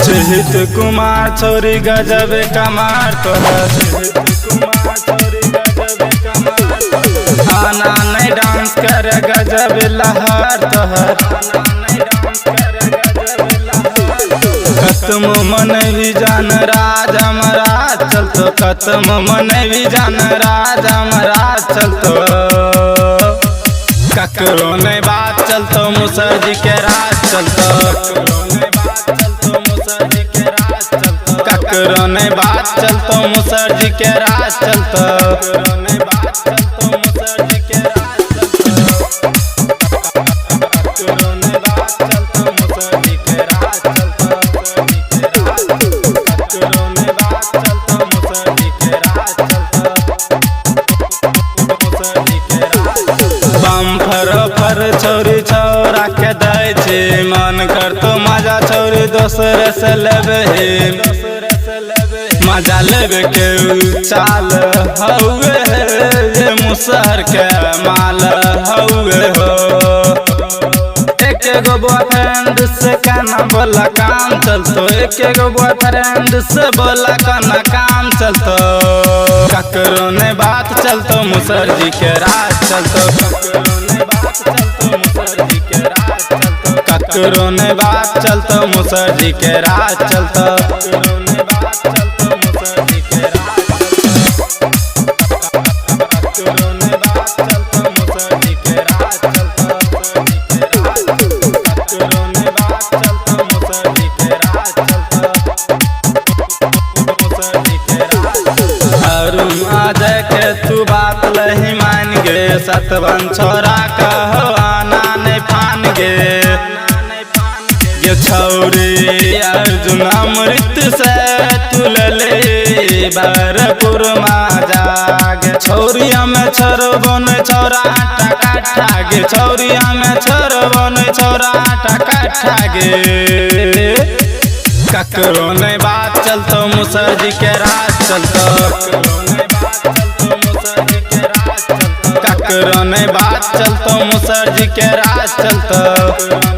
शहीद कुमार छोरी गजब कमार आना नहीं डांस कर गजब लहर तोहर खत्म मन भी जान राज महाराज चलतो खत्म मन भी जान राज महाराज चलतो ककरो नहीं बात चलतो मुसर्जी के राज चलतो ककरो नहीं बात चलतो मुसर्जी के राज चलतो छोरी छौरा के दै छी मन करतो मजा छोरी दोसरे से लेबे मजा लेबे के चाल हौवे ये मुसहर के माल हौवे हो एक एगो बॉयफ्रेंड से कहना बोला काम चलतो एक एगो बॉयफ्रेंड से बोला कहना काम चलतो ककरो नहीं बात चलतो मुसर्जी के राज चलतो ककरो नहीं बात चलतो मुसर्जी के राज चलतो के तू बात लही मान गे सतवन छोरा कहो आना नहीं फान गे ये छौरी अर्जुन अमृत से तू ले बरपुर जागे छौरिया में छोरबन छोरा टका गे छौरिया में छोरबन छोरा टका गे ककरो नहीं बात चलतो मुसर्जी के राज चलतो ककरो नहीं बात चलतो मुसर्जी के राज चलतो।